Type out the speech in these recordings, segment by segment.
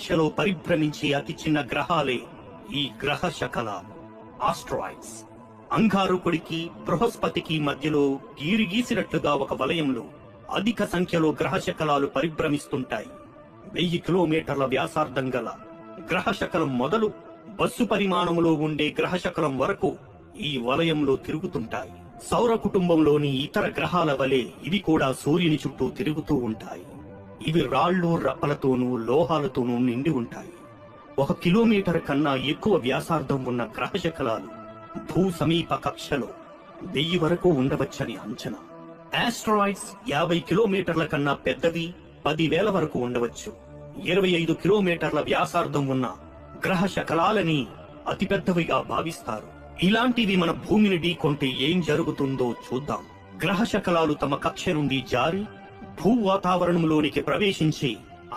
కక్షలో పరిభ్రమించే అతి చిన్న గ్రహాలే ఈ గ్రహ శకలాలు, ఆస్ట్రాయిడ్స్. అంగారకుడికి బృహస్పతికి మధ్యలో గీరిగీసినట్లుగా ఒక వలయంలో అధిక సంఖ్యలో గ్రహ శకలాలు పరిభ్రమిస్తుంటాయి. 1000 కిలోమీటర్ల వ్యాసార్థం గల గ్రహ శకలం మొదలు బస్సు పరిమాణములో ఉండే గ్రహ శకలం వరకు ఈ వలయంలో తిరుగుతుంటాయి. సౌర కుటుంబంలోని ఇతర గ్రహాల వలె ఇవి కూడా సూర్యుని చుట్టూ తిరుగుతూ ఉంటాయి. ఇవి రాళ్ళు, రప్పలతోనూ లోహాలతోనూ నిండి ఉంటాయి. 1 కిలోమీటర్ కన్నా ఎక్కువ వ్యాసార్థం ఉన్న గ్రహ శకలాలు భూ సమీప కక్షలో 1000 వరకు ఉండవచ్చని అంచనా. ఆస్ట్రాయిడ్స్ 50 కిలోమీటర్ల కన్నా పెద్దవి 10,000 వరకు ఉండవచ్చు. 25 కిలోమీటర్ల వ్యాసార్థం ఉన్న గ్రహ శకలాలని అతిపెద్దవిగా భావిస్తారు. ఇలాంటివి మన భూమిని ఢీకొంటే ఏం జరుగుతుందో చూద్దాం. గ్రహ శకలాలు తమ కక్ష నుండి జారి భూ వాతావరణంలోనికి ప్రవేశించి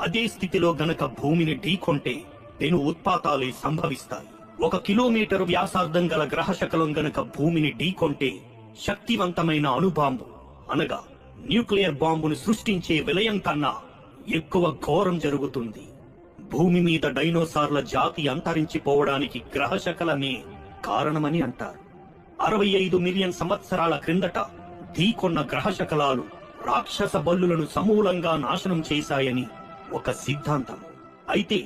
అదే స్థితిలో గనక భూమిని ఢీకొంటే పెను ఉత్పాతాలే సంభవిస్తాయి. 1 కిలోమీటరు వ్యాసార్థం గల గ్రహ శకలం గనక భూమిని ఢీకొంటే శక్తివంతమైన అణుబాంబు అనగా న్యూక్లియర్ బాంబును సృష్టించే విలయం కన్నా ఎక్కువ ఘోరం జరుగుతుంది. భూమి మీద డైనోసార్ల జాతి అంతరించిపోవడానికి గ్రహ శకలమే కారణమని అంటారు. 65 మిలియన్ సంవత్సరాల క్రిందట ఢీకొన్న గ్రహ శకలాలు రాక్షస బల్లులను సమూలంగా నాశనం చేశాయని ఒక సిద్ధాంతం. అయితే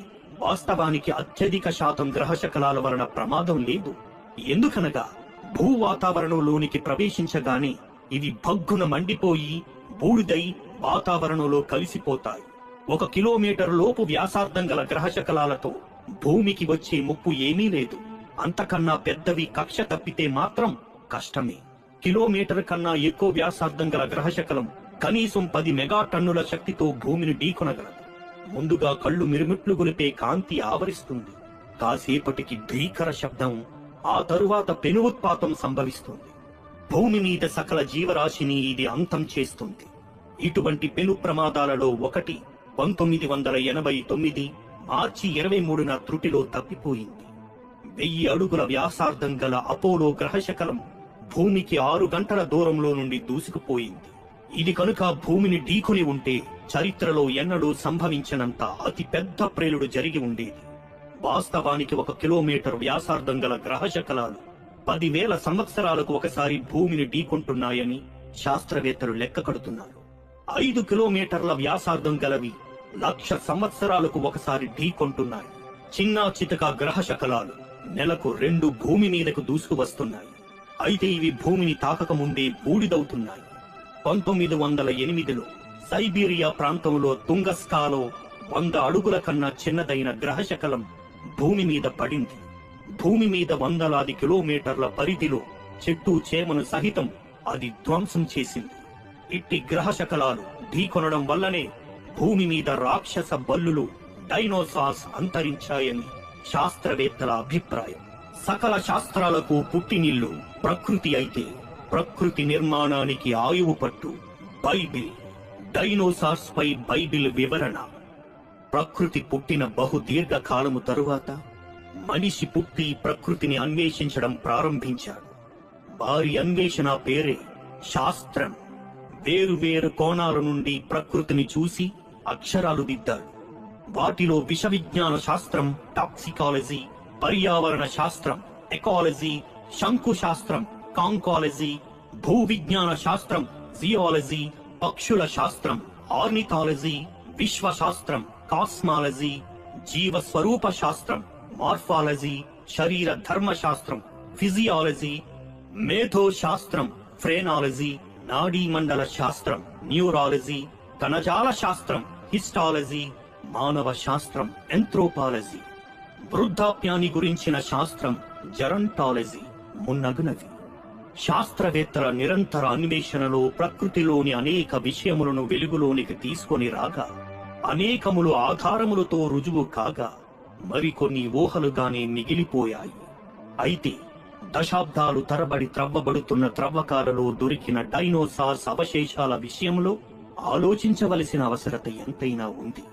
వాస్తవానికి అత్యధిక శాతం గ్రహ శకలాల వలన ప్రమాదం లేదు. ఎందుకనగా భూ వాతావరణంలోనికి ప్రవేశించగానే ఇవి భగ్గున మండిపోయి బూడిదై వాతావరణంలో కలిసిపోతాయి. 1 కిలోమీటర్ లోపు వ్యాసార్థం గల గ్రహ శకలాలతో భూమికి వచ్చే ముప్పు ఏమీ లేదు. అంతకన్నా పెద్దవి కక్ష తప్పితే మాత్రం కష్టమే. కిలోమీటర్ కన్నా ఎక్కువ వ్యాసార్థం గల గ్రహ శకలం కనీసం 10 మెగాటన్నుల శక్తితో భూమిని ఢీకొనగలదు. ముందుగా కళ్ళు మిరుమిట్లు గొలిపే కాంతి ఆవరిస్తుంది. కాసేపటికి భీకర శబ్దం, ఆ తరువాత పెను ఉత్పాతం సంభవిస్తుంది. భూమి మీద సకల జీవరాశిని ఇది అంతం చేస్తుంది. ఇటువంటి పెను ప్రమాదాలలో ఒకటి 1989 మార్చి 23న త్రుటిలో తప్పిపోయింది. 1000 అడుగుల వ్యాసార్థం గల అపోలో గ్రహ శకలం భూమికి 6 గంటల దూరంలో నుండి దూసుకుపోయింది. ఇది కనుక భూమిని ఢీకొని ఉంటే చరిత్రలో ఎన్నడూ సంభవించనంత అతి పెద్ద ప్రేలుడు జరిగి ఉండేది. వాస్తవానికి 1 కిలోమీటర్ వ్యాసార్థం గల గ్రహ శకలాలు 10,000 సంవత్సరాలకు ఒకసారి భూమిని ఢీకొంటున్నాయని శాస్త్రవేత్తలు లెక్క కడుతున్నారు. 5 కిలోమీటర్ల వ్యాసార్థం గలవి 1,00,000 సంవత్సరాలకు ఒకసారి ఢీకొంటున్నాయి. చిన్నా చితక గ్రహ శకలాలు నెలకు 2 భూమి మీదకు దూసుకు వస్తున్నాయి. అయితే ఇవి భూమిని తాకక ముందే బూడిదవుతున్నాయి. 1908లో సైబీరియా ప్రాంతంలో తుంగస్కాలో 100 అడుగుల కన్నా చిన్నదైన గ్రహ శకలం భూమి మీద పడింది. భూమి మీద వందలాది కిలోమీటర్ల పరిధిలో చెట్టు చేమను సహితం అది ధ్వంసం చేసింది. ఇట్టి గ్రహ శకలాలు ఢీకొనడం వల్లనే భూమి మీద రాక్షస బల్లులు, డైనోసార్స్ అంతరించాయని శాస్త్రవేత్తల అభిప్రాయం. సకల శాస్త్రాలకు పుట్టినిల్లు ప్రకృతి అయితే ప్రకృతి నిర్మాణానికి ఆయువు పట్టు బైబిల్. డైనోసార్స్ పై బైబిల్ వివరణ. ప్రకృతి పుట్టిన బహు దీర్ఘకాలము తరువాత మనిషి పుట్టి ప్రకృతిని అన్వేషించడం ప్రారంభించాడు. వారి అన్వేషణ పేరే శాస్త్రం. వేరు కోణాల నుండి ప్రకృతిని చూసి అక్షరాలు దిద్దాడు. వాటిలో విష విజ్ఞాన శాస్త్రం, టాక్సికాలజీ, పర్యావరణ శాస్త్రం, ఎకాలజీ, శంకు శాస్త్రం, కాంకాలజీ, భూ విజ్ఞాన శాస్త్రం, జియాలజీ, పక్షుల శాస్త్రం, ఆర్నిథాలజీ, విశ్వశాస్త్రం, కాస్మాలజీ, జీవ స్వరూప శాస్త్రం, మార్ఫాలజీ, శరీర ధర్మ శాస్త్రం, ఫిజియాలజీ, మేధో శాస్త్రం, ఫ్రేనాలజీ, నాడీ మండల శాస్త్రం, న్యూరాలజీ, కణజాల శాస్త్రం, హిస్టాలజీ, మానవ శాస్త్రం, ఎంథ్రోపాలజీ, వృద్ధాప్యాన్ని గురించిన శాస్త్రం, జెరంటాలజీ మున్నగునవి. శాస్త్రవేత్తల నిరంతర అన్వేషణలో ప్రకృతిలోని అనేక విషయములను వెలుగులోనికి తీసుకొని రాగా, అనేకములు ఆధారములతో రుజువు కాగా, మరికొన్ని ఊహలుగానే మిగిలిపోయాయి. అయితే దశాబ్దాలు తరబడి త్రవ్వబడుతున్న త్రవ్వకాలలో దొరికిన డైనోసార్స్ అవశేషాల విషయంలో ఆలోచించవలసిన అవసరత ఎంతైనా ఉంది.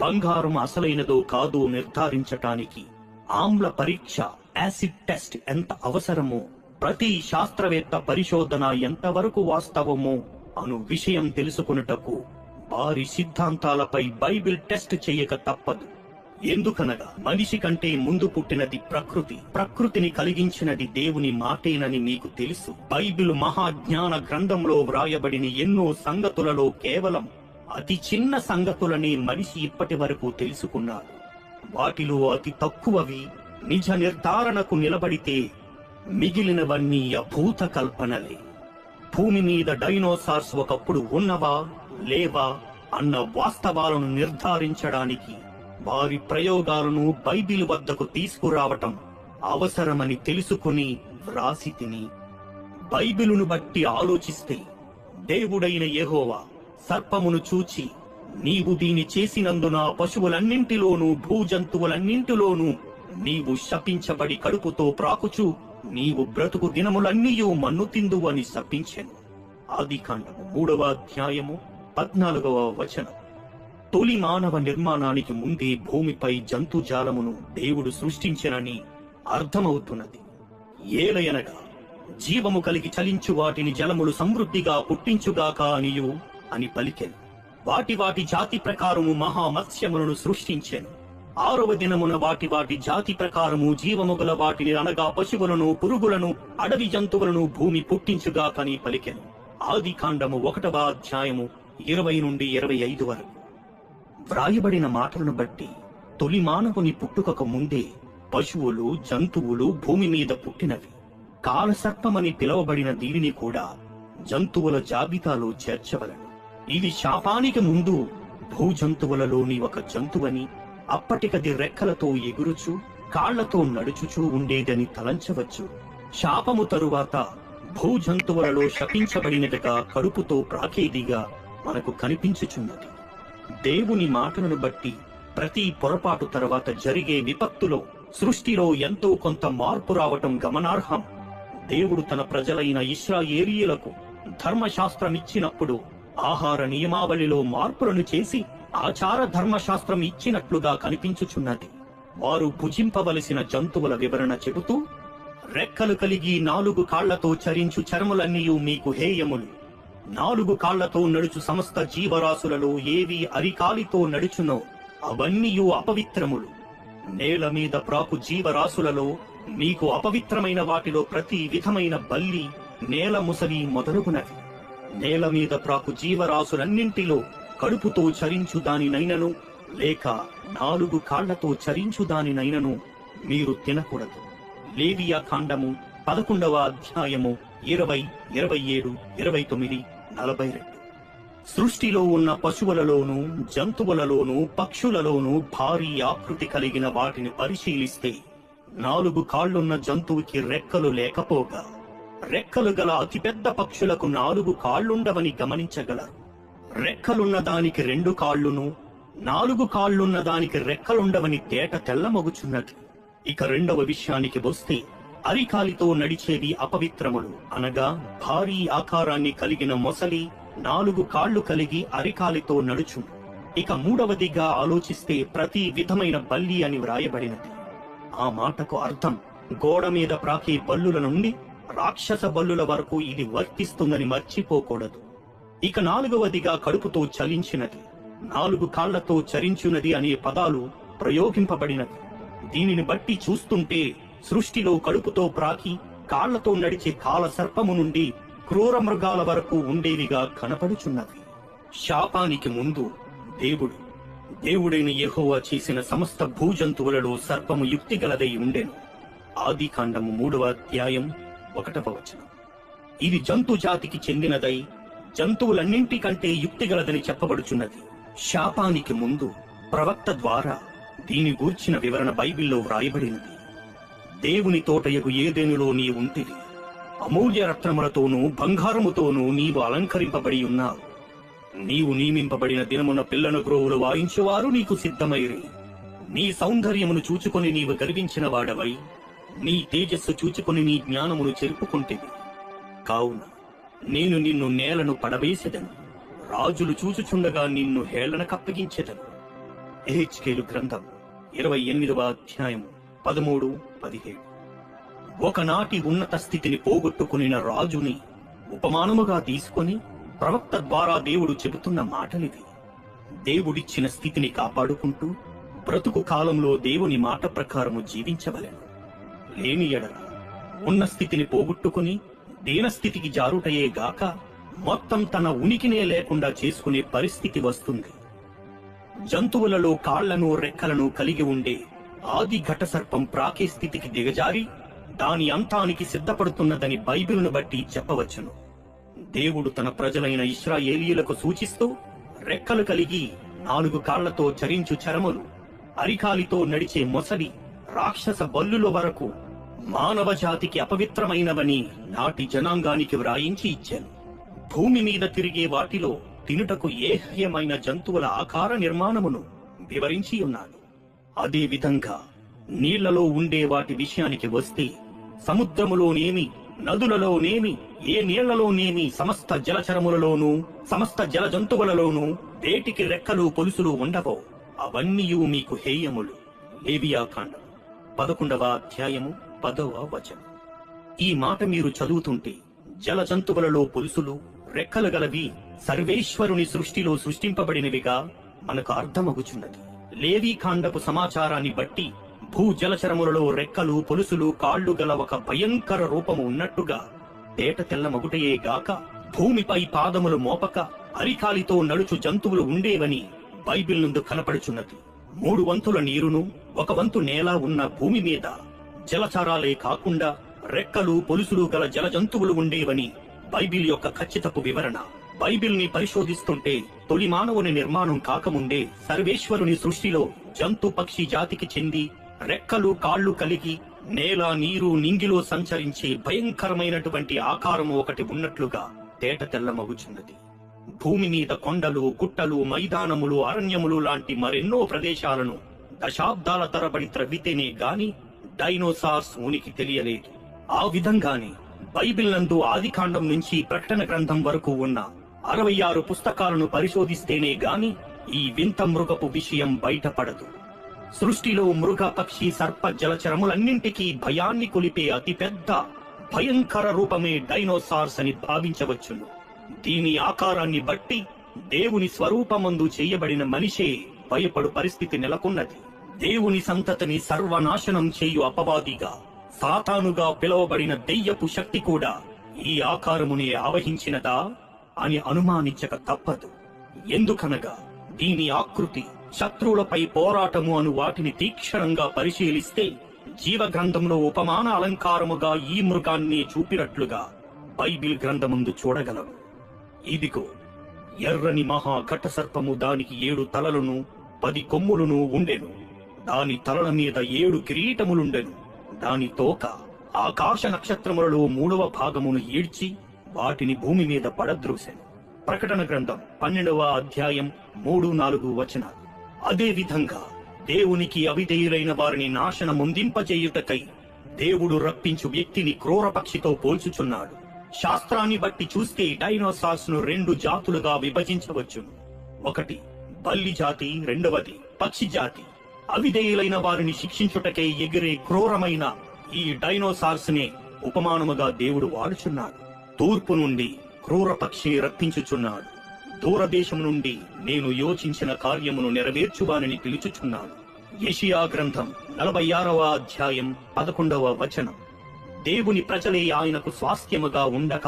బంగారం అసలైనదో కాదో నిర్ధారించటానికి ఆమ్ల పరీక్ష, యాసిడ్ టెస్ట్ ఎంత అవసరమో, ప్రతి శాస్త్రవేత్త పరిశోధన ఎంతవరకు వాస్తవమో అను విషయం తెలుసుకొనుటకు వారి సిద్ధాంతాలపై బైబిల్ టెస్ట్ చేయక తప్పదు. ఎందుకనగా మనిషి కంటే ముందు పుట్టినది ప్రకృతి, ప్రకృతిని కలిగించినది దేవుని మాటేనని మీకు తెలుసు. బైబిల్ మహాజ్ఞాన గ్రంథంలో వ్రాయబడిన ఎన్నో సంగతులలో కేవలం అతి చిన్న సంగతులని మనిషి ఇప్పటి వరకు తెలుసుకున్నాడు. వాటిలో అతి తక్కువవి నిజ నిర్ధారణకు నిలబడితే మిగిలినవన్నీ అభూత కల్పనలే. భూమి మీద డైనోసార్స్ ఒకప్పుడు ఉన్నవా లేవా అన్న వాస్తవాలను నిర్ధారించడానికి వారి ప్రయోగాలను బైబిల్ వద్దకు తీసుకురావటం అవసరమని తెలుసుకుని వ్రాసి తిని. బైబిలును బట్టి ఆలోచిస్తే దేవుడైన యెహోవా సర్పమును చూచి, నీవు దీని చేసినందున పశువులన్నింటిలోనూ భూజంతువులన్నింటిలోనూ నీవు శపించబడి కడుపుతో ప్రాకుచు నీవు బ్రతుకు దినములన్నీయూ మన్ను తిందువు అని శపించెను. ఆదికాండము 3వ అధ్యాయము 14వ వచనం. తొలి మానవ నిర్మాణానికి ముందే భూమిపై జంతుజాలమును దేవుడు సృష్టించెనని అర్థమవుతున్నది. ఏలయనగా జీవము కలిగి చలించు వాటిని జలములు సమృద్ధిగా పుట్టించుగాక అని పలికెను. వాటి వాటి జాతి ప్రకారము మహామత్స్యములను సృష్టించెను. 6వ దినమున వాటి జాతి ప్రకారము జీవము గల వాటిని అనగా పశువులను, పురుగులను, అడవి జంతువులను భూమి పుట్టించుగాకని పలికెను. ఆదికాండము 1వ అధ్యాయము 20 నుండి 25 వరకు. వ్రాయబడిన మాటలను బట్టి తొలి మానవుని పుట్టుకకు ముందే పశువులు, జంతువులు భూమి మీద పుట్టినవి. కాలసర్పమని పిలువబడిన దీనిని కూడా జంతువుల జాబితాలో చేర్చవలను. ఇది శాపానికి ముందు భూజంతువులలోని ఒక జంతువని, అప్పటికది రెక్కలతో ఎగురుచు కాళ్లతో నడుచుచూ ఉండేదని తలంచవచ్చు. శాపము తరువాత భూజంతువులలో శపించబడినట్టుగా కడుపుతో ప్రాకేదిగా మనకు కనిపించుచున్నది. దేవుని మాటలను బట్టి ప్రతి పొరపాటు తర్వాత జరిగే విపత్తులో సృష్టిలో ఎంతో కొంత మార్పు రావటం గమనార్హం. దేవుడు తన ప్రజలైన ఇశ్రాయేలీయులకు ధర్మశాస్త్రం ఇచ్చినప్పుడు ఆహార నియమావళిలో మార్పులను చేసి ఆచార ధర్మశాస్త్రం ఇచ్చినట్లుగా కనిపించుచున్నది. వారు భుజింపవలసిన జంతువుల వివరణ చెబుతూ, రెక్కలు కలిగి 4 కాళ్లతో చరించు చర్మలన్నీయు మీకు హేయములు. 4 కాళ్లతో నడుచు సమస్త జీవరాశులలో ఏవి అరికాలితో నడుచునో అవన్నీయు అపవిత్రములు. నేల మీద ప్రాకు జీవరాశులలో మీకు అపవిత్రమైన వాటిలో ప్రతి విధమైన బల్లి, నేల ముసలి మొదలుగునవి. నేల మీద ప్రాకు జీవరాశులన్నింటిలో కడుపుతో చరించు దానినైనను లేక 4 కాళ్లతో చరించు దానినైనను మీరు తినకూడదు. లేవియా కాండము 11వ అధ్యాయము 20, 27, 29, 42. సృష్టిలో ఉన్న పశువులలోనూ, జంతువులలోనూ, పక్షులలోనూ భారీ ఆకృతి కలిగిన వాటిని పరిశీలిస్తే 4 కాళ్లున్న జంతువుకి రెక్కలు లేకపోగా, రెక్కలు గల అతిపెద్ద పక్షులకు 4 కాళ్లుండవని గమనించగలరు. రెక్కలున్న దానికి 2 కాళ్లును, 4 కాళ్లున్న దానికి రెక్కలుండవని తేట తెల్లమగుచున్నది. ఇక రెండవ విషయానికి వస్తే, అరికాలితో నడిచేవి అపవిత్రములు అనగా భారీ ఆకారాన్ని కలిగిన మొసలి 4 కాళ్లు కలిగి అరికాలితో నడుచును. ఇక మూడవదిగా ఆలోచిస్తే ప్రతి విధమైన బల్లి అని వ్రాయబడినది. ఆ మాటకు అర్థం గోడ మీద ప్రాకే బల్లుల నుండి రాక్షస బల్లుల వరకు ఇది వర్తిస్తుందని మర్చిపోకూడదు. ఇక 4వదిగా కడుపుతో చలించినది, 4 కాళ్లతో చరించున్నది అనే పదాలు ప్రయోగింపబడినవి. దీనిని బట్టి చూస్తుంటే సృష్టిలో కడుపుతో ప్రాకి కాళ్లతో నడిచే కాల సర్పము నుండి క్రూర మృగాల వరకు ఉండేవిగా కనపడుచున్నవి. శాపానికి ముందు దేవుడైన యెహోవా చేసిన సమస్త భూజంతువులలో సర్పము యుక్తిగలదై ఉండెను. ఆదికాండము 3వ అధ్యాయం 1వ వచనం. ఇది జంతు జాతికి చెందినదై జంతువులన్నింటికంటే యుక్తిగలదని చెప్పబడుచున్నది. శాపానికి ముందు ప్రవక్త ద్వారా దీని గూర్చిన వివరణ బైబిల్లో వ్రాయబడినది. దేవుని తోటయగు ఏదెనులో నీ ఉంటివి, అమూల్య రత్నములతోనూ బంగారముతోనూ నీవు అలంకరింపబడి ఉన్నావు. నీవు నియమింపబడిన దినమున పిల్లను గ్రోవులు వాయించువారు నీకు సిద్ధమైరి. నీ సౌందర్యమును చూచుకొని నీవు గర్వించిన వాడవై, నీ తేజస్సు చూచుకొని నీ జ్ఞానమును చెరుపుకుంటేవి. కావున నేను నిన్ను నేలను పడవేసెదను, రాజులు చూచుచుండగా నిన్ను హేళనకప్పగించెదను. ఎహెచ్కేలు గ్రంథం 28వ అధ్యాయం 13, 17. ఒకనాటి ఉన్నత స్థితిని పోగొట్టుకునిన రాజుని ఉపమానముగా తీసుకొని ప్రవక్త ద్వారా దేవుడు చెబుతున్న మాటలివి. దేవుడిచ్చిన స్థితిని కాపాడుకుంటూ బ్రతుకు కాలంలో దేవుని మాట ప్రకారము జీవించవలెను. లేని ఎడల ఉన్న స్థితిని పోగొట్టుకుని దీనస్థితికి జారుటయే గాక మొత్తం తన ఉనికినే లేకుండా చేసుకునే పరిస్థితి వస్తుంది. జంతువులలో కాళ్లను రెక్కలను కలిగి ఉండే ఆది ఘటసర్పం ప్రాకే స్థితికి దిగజారి దాని అంతానికి సిద్ధపడుతున్నదని బైబిలును బట్టి చెప్పవచ్చును. దేవుడు తన ప్రజలైన ఇశ్రాయేలీయులకు సూచిస్తూ రెక్కలు కలిగి 4 కాళ్లతో చరించు చరములు, అరికాలితో నడిచే మొసలి, రాక్షస బల్లుల వరకు మానవ జాతికి అపవిత్రమైనవని నాటి జనాంగానికి వ్రాయించి ఇచ్చాను. భూమి మీద తిరిగే వాటిలో తినుటకు ఏహ్యమైన జంతువుల ఆకార నిర్మాణమును వివరించి ఉన్నాడు. అదే విధంగా నీళ్లలో ఉండే వాటి విషయానికి వస్తే సముద్రములోనేమి, నదులలోనేమి, ఏ నీళ్లలోనేమి సమస్త జలచరములలోనూ సమస్త జల జంతువులలోనూ వేటికి రెక్కలు పొలుసులు ఉండవో అవన్నీయు మీకు హేయములు. లేవియాకాండం 11వ అధ్యాయము 10వ వచనం. ఈ మాట మీరు చదువుతుంటే జల జంతువులలో పొలుసులు, రెక్కలు గలవి సర్వేశ్వరుని సృష్టిలో సృష్టింపబడినవిగా మనకు అర్థమగుచున్నది. లేవీకాండపు సమాచారాన్ని బట్టి భూజలచరములలో రెక్కలు, పొలుసులు, కాళ్లు గల ఒక భయంకర రూపము ఉన్నట్టుగా తేట తెల్లమగుటయే గాక భూమిపై పాదములు మోపక అరికాలితో నడుచు జంతువులు ఉండేవని బైబిల్ నందు కనపడుచున్నది. 3 వంతుల నీరును 1 వంతు నేల ఉన్న భూమి మీద జలచరాలే కాకుండా రెక్కలు, పొలుసులు గల జల జంతువులు ఉండేవని బైబిల్ యొక్క ఖచ్చితపు వివరణ. బైబిల్ ని పరిశోధిస్తుంటే తొలి మానవుని నిర్మాణం కాకముందే సర్వేశ్వరుని సృష్టిలో జంతు పక్షి జాతికి చెంది రెక్కలు, కాళ్లు కలిగి నేల, నీరు, నింగిలో సంచరించే భయంకరమైనటువంటి ఆకారము ఒకటి ఉన్నట్లుగా తేట తెల్లమగుచున్నది. భూమి మీద కొండలు, గుట్టలు, మైదానములు, అరణ్యములు లాంటి మరెన్నో ప్రదేశాలను దశాబ్దాల తరబడి త్రవ్వితేనే గాని డైనోసార్స్ ఉనికి తెలియలేదు. ఆ విధంగానే బైబిల్ నందు ఆదికాండం నుంచి ప్రకటన గ్రంథం వరకు ఉన్న 66 పుస్తకాలను పరిశోధిస్తేనే గాని ఈ వింత మృగపు విషయం బయటపడదు. సృష్టిలో మృగ, పక్షి, సర్ప, జలచరములన్నింటికీ భయాన్ని కొలిపే అతిపెద్ద భయంకర రూపమే డైనోసార్స్ అని భావించవచ్చును. దీని ఆకారాన్ని బట్టి దేవుని స్వరూపమందు చేయబడిన మనిషే భయపడు పరిస్థితి నెలకొన్నది. దేవుని సంతతిని సర్వనాశనం చేయు అపవాదిగా, సాతానుగా పిలువబడిన దెయ్యపు శక్తి కూడా ఈ ఆకారమునే ఆవహించినదా అని అనుమానించక తప్పదు. ఎందుకనగా దీని ఆకృతి, శత్రువులపై పోరాటము అను వాటిని తీక్షణంగా పరిశీలిస్తే జీవగ్రంథంలో ఉపమాన అలంకారముగా ఈ మృగాన్ని చూపినట్లుగా బైబిల్ గ్రంథముందు చూడగలము. ఇదిగో ఎర్రని మహా ఘటసర్పము, దానికి 7 తలలను 10 కొమ్ములను ఉండెను. దాని తలల మీద 7 కిరీటములుండెను. దాని తోక ఆకాశ నక్షత్రములలో 3వ భాగమును ఈడ్చి వాటిని భూమి మీద పడద్రోసెను. ప్రకటన గ్రంథం 12వ అధ్యాయం 3-4 వచనాలు. అదే విధంగా దేవునికి అవిధేయులైన వారిని నాశనముందింపజేయుటకై దేవుడు రప్పించు వ్యక్తిని క్రూర పక్షితో పోల్చుచున్నాడు. శాస్త్రాన్ని బట్టి చూస్తే డైనోసార్స్ ను 2 జాతులుగా విభజించవచ్చును. ఒకటి బల్లి జాతి, రెండవది పక్షి జాతి. అవిధేయులైన వారిని శిక్షించుటకై ఎగిరే క్రూరమైన ఈ డైనోసార్స్ నే ఉపమానముగా దేవుడు వాడుచున్నాడు. తూర్పు నుండి క్రూర పక్షిని రప్పించుచున్నాడు. దూరదేశం నుండి నేను యోచించిన కార్యమును నెరవేర్చువానని పిలుచుచున్నాడు. యెషయా గ్రంథం 46వ అధ్యాయం 11వ వచనం. దేవుని ప్రజలే ఆయనకు స్వాస్థ్యముగా ఉండక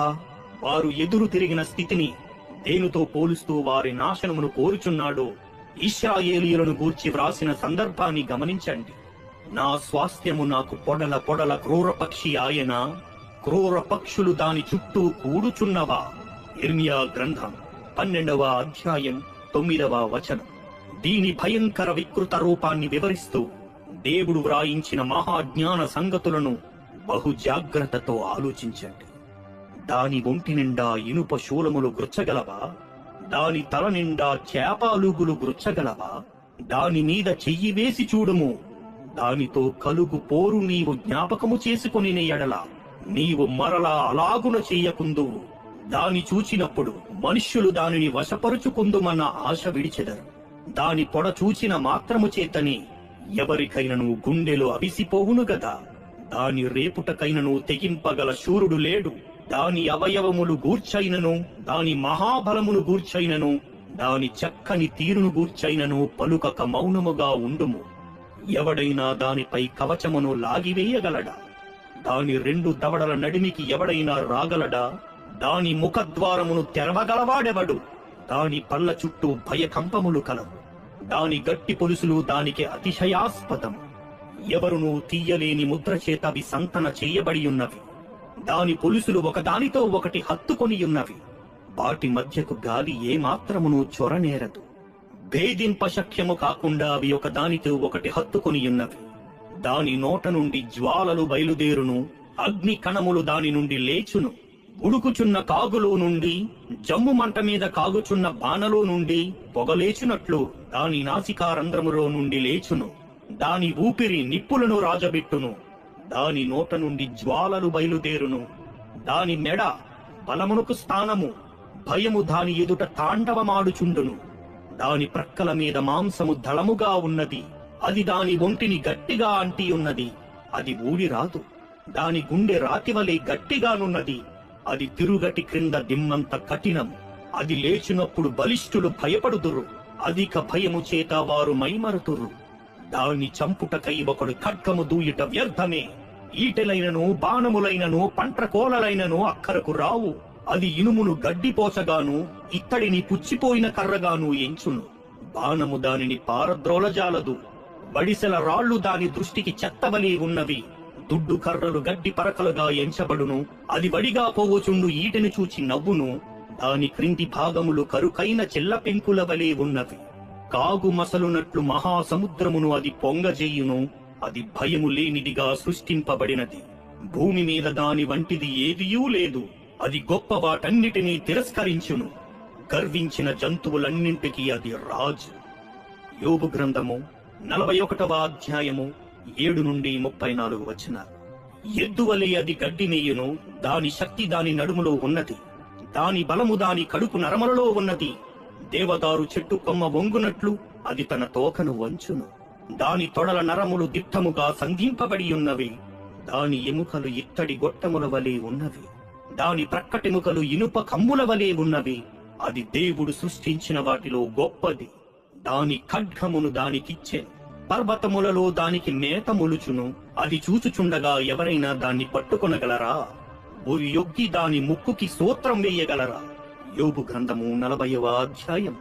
వారు ఎదురు తిరిగిన స్థితిని దేనితో పోలుస్తూ వారి నాశనమును కోరుచున్నాడో ఇశ్రాయేలీయులను గూర్చి వ్రాసిన సందర్భాన్ని గమనించండి. నా స్వాస్థ్యము నాకు పొడల పొడల క్రూర పక్షి ఆయన, క్రూర పక్షులు దాని చుట్టూ కూడుచున్నవా. ఇర్మియా గ్రంథం 12వ అధ్యాయం 9వ వచనం. దీని భయంకర వికృత రూపాన్ని వివరిస్తూ దేవుడు వ్రాయించిన మహాజ్ఞాన సంగతులను బహు జాగ్రత్తతో ఆలోచించండి. దాని ఒంటి నిండా ఇనుప శూలములు గుచ్చగలవా? దాని తల నిండా చేపాలుగులు గుచ్చగలవా? దాని మీద చెయ్యి వేసి చూడుము. దానితో కలుగు పోరు నీవు జ్ఞాపకము చేసుకుని ఎడల నీవు మరలా అలాగున చెయ్యకుందు. దాని చూచినప్పుడు మనుష్యులు దానిని వశపరుచుకుందుమన్న ఆశ విడిచెదరు. దాని పొడ చూచిన మాత్రము చేతని ఎవరికైనను గుండెలో అవిసిపోవును గదా. దాని రేపుటకైనను తెగింపగల శూరుడు లేడు. దాని అవయవములు గూర్చైనను దాని మహాబలమును గూర్చైనను దాని చక్కని తీరును గూర్చైనను పలుకక మౌనముగా ఉండుము. ఎవడైనా దానిపై కవచమును లాగివేయగలడా? దాని 2 దవడల నడిమికి ఎవడైనా రాగలడా? దాని ముఖద్వారమును తెరవగలవాడెవడు? దాని పళ్ళ చుట్టూ భయకంపములు కలవు. దాని గట్టి పొలుసులు దానికి అతిశయాస్పదం. ఎవరునూ తీయలేని ముద్ర చేత అవి సంతన చేయబడి ఉన్నవి. దాని పొలుసులు ఒకదానితో ఒకటి హత్తుకొనియున్నవి. వాటి మధ్యకు గాలి ఏమాత్రమును చొరనేరదు. భేదింపశక్యము కాకుండా అవి ఒకదానితో ఒకటి హత్తుకొనియున్నవి. దాని నోట నుండి జ్వాలలు బయలుదేరును, అగ్ని కణములు దాని నుండి లేచును. ఉడుకుచున్న కాగులో నుండి, జమ్ము మంట మీద కాగుచున్న బాణలో నుండి పొగలేచునట్లు దాని నాసికారంధ్రములో నుండి లేచును. దాని ఊపిరి నిప్పులను రాజబెట్టును. దాని నోట నుండి జ్వాలలు బయలుదేరును. దాని మెడ బలమునకు స్థానము. భయము దాని ఎదుట తాండవమాడుచుండును. దాని ప్రక్కల మీద మాంసము దళముగా ఉన్నది. అది దాని ఒంటిని గట్టిగా అంటి ఉన్నది. అది ఊడిరాదు. దాని గుండె రాతివలే గట్టిగానున్నది. అది తిరుగటి క్రింద దిమ్మంత కఠినం. అది లేచినప్పుడు బలిష్ఠులు భయపడుదురు. అధిక భయము చేత వారు మైమరుతురు. దాన్ని చంపుటకై ఒకడు ఖడ్గము దూయుట వ్యర్థమే. ఈటెలైనను బాణములైనను పంట్రకోలలైనను అక్కరకు రావు. అది ఇనుమును గడ్డిపోచగాను, ఇత్తడిని పుచ్చిపోయిన కర్రగాను ఎంచును. బాణము దానిని పారద్రోలజాలదు. బడిసెల రాళ్లు దాని దృష్టికి చెత్తవలే ఉన్నవి. దుడ్డు కర్రలు గడ్డి పరకలుగా ఎంచబడును. అది వడిగా పోవచుండు ఈటెను చూచి నవ్వును. దాని క్రింది భాగములు కరుకైన చెల్ల పెంకుల వలె ఉన్నవి. కాగు మసలునట్లు మహాసముద్రమును అది పొంగజేయును. అది భయము లేనిదిగా సృష్టింపబడినది. భూమి మీద దాని వంటిది ఏదియూ లేదు. అది గొప్ప వాటన్నిటినీ తిరస్కరించును. గర్వించిన జంతువులన్నింటికీ అది రాజు. యోబు గ్రంథము 41వ అధ్యాయము 7 నుండి 34 వచనాలు. ఎద్దువలే అది గడ్డి మేయును. దాని శక్తి దాని నడుములో ఉన్నది. దాని బలము దాని కడుపు నరములలో ఉన్నది. దేవదారు చెట్టు కొమ్మ వంగునట్లు అది తన తోకను వంచును. దాని తొడల నరములు దిట్టముగా సంధింపబడి ఉన్నవి. దాని ఎముకలు ఇత్తడి గొట్టముల వలె ఉన్నవి. దాని ప్రక్కటెముకలు ఇనుప కమ్ముల వలె ఉన్నవి. అది దేవుడు సృష్టించిన వాటిలో గొప్పది. దాని ఖడ్గమును దానికిచ్చెను. పర్వతములలో దానికి మేత మొలుచును. అది చూచుచుండగా ఎవరైనా దాన్ని పట్టుకొనగలరా? ఒరి యొగ్గి దాని ముక్కుకి సూత్రం వేయగలరా? యోబు గ్రంథము 40వ అధ్యాయం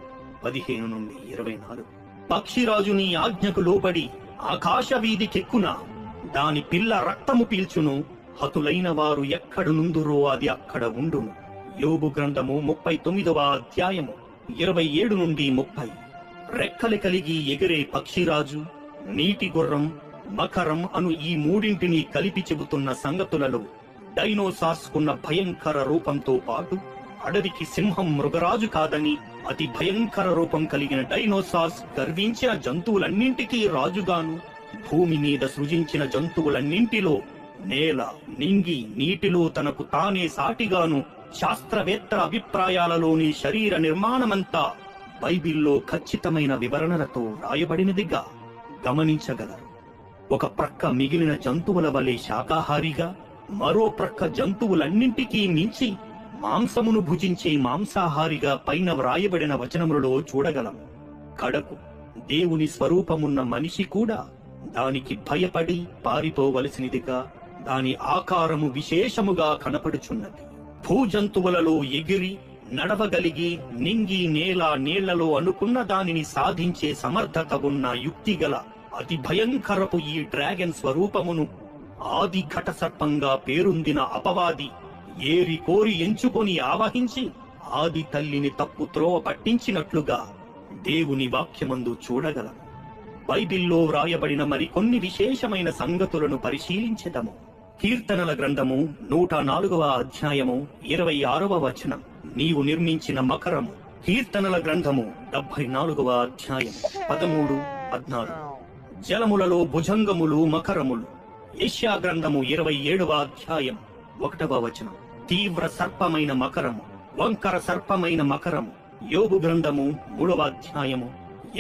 15 నుండి 24. పక్షిరాజు నీ ఆజ్ఞకు లోబడి ఆకాశ వీధికెక్కున. దాని పిల్ల రక్తము పీల్చును. హతులైన వారు ఎక్కడునుందురో అది అక్కడ ఉండును. యోబు గ్రంథము 39వ అధ్యాయము 27 నుండి 30. రెక్కలు కలిగి ఎగిరే పక్షిరాజు, నీటి గుర్రం, మకరం అను ఈ మూడింటిని కలిపి చెబుతున్న సంగతులలో డైనోసార్స్ కున్న భయంకర రూపంతో పాటు అడవికి సింహం మృగరాజు కాదని, అతి భయంకర రూపం కలిగిన డైనోసార్స్ గర్వించిన జంతువులన్నింటికీ రాజుగాను, భూమి మీద సృజించిన జంతువులన్నింటిలో నేల, నింగి, నీటిలో తనకు తానే సాటిగాను, శాస్త్రవేత్తల అభిప్రాయాలలోని శరీర నిర్మాణమంతా బైబిల్లో ఖచ్చితమైన వివరణలతో రాయబడినదిగా గమనించగలరు. ఒక ప్రక్క మిగిలిన జంతువుల వలె శాకాహారిగా, మరో ప్రక్క జంతువులన్నింటికీ మించి మాంసమును భుజించే మాంసాహారిగా పైన వ్రాయబడిన వచనములలో చూడగలం. కడకు దేవుని స్వరూపమున్న మనిషి కూడా దానికి భయపడి పారిపోవలసినదిగా దాని ఆకారము విశేషముగా కనపడుచున్నది. భూజంతువులలో ఎగిరి నడవగలిగి నింగి నేల నీళ్లలో అనుకున్న దానిని సాధించే సమర్థత ఉన్న యుక్తిగల అతి భయంకరపు ఈ డ్రాగన్ స్వరూపమును ఆది ఘట సర్పంగా పేరొందిన అపవాది ఏరి కోరి ఎంచుకొని ఆవహించి ఆది తల్లిని తప్పు త్రోవ పట్టించినట్లుగా దేవుని వాక్యమందు చూడగలము. బైబిల్లో వ్రాయబడిన మరికొన్ని విశేషమైన సంగతులను పరిశీలించెదము. కీర్తనల గ్రంథము 104వ అధ్యాయము 26వ వచనం. నీవు నిర్మించిన మకరము. కీర్తనల గ్రంథము 74వ అధ్యాయం 13, 14. జలములలో భుజంగములు మకరములు. యెషయా గ్రంథము 27వ అధ్యాయం 1వ వచనం. తీవ్ర సర్పమైన మకరము, వంకర సర్పమైన మకరము. యోబు గ్రంథము 3వ అధ్యాయము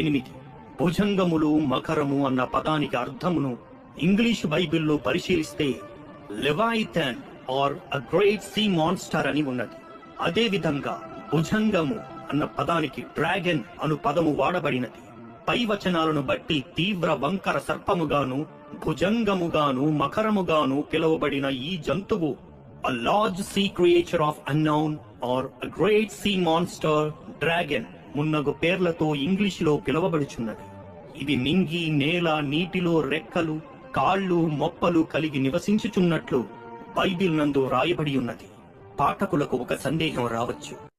8. భుజంగములు మకరము అన్న పదానికి అర్థమును ఇంగ్లీష్ బైబిల్లో పరిశీలిస్తే leviathan or a great sea monster అని ఉన్నది. అదే విధంగా భుజంగము అన్న పదానికి డ్రాగన్ అను పదము వాడబడినది. పై వచనాలను బట్టి తీవ్ర వంకర సర్పముగాను, భుజంగముగాను, మకరముగాను పిలువబడిన ఈ జంతువు a large sea creature of unknown or a great sea monster, dragon మున్నగు పేర్లతో ఇంగ్లీషులో పిలువబడుచున్నది. ఇది నింగి, నేల, నీటిలో రెక్కలు, కాళ్ళు, మొప్పలు కలిగి నివసించుచున్నట్లు బైబిల్ నందు రాయబడి ఉన్నది. పాఠకులకు ఒక సందేహం రావచ్చు.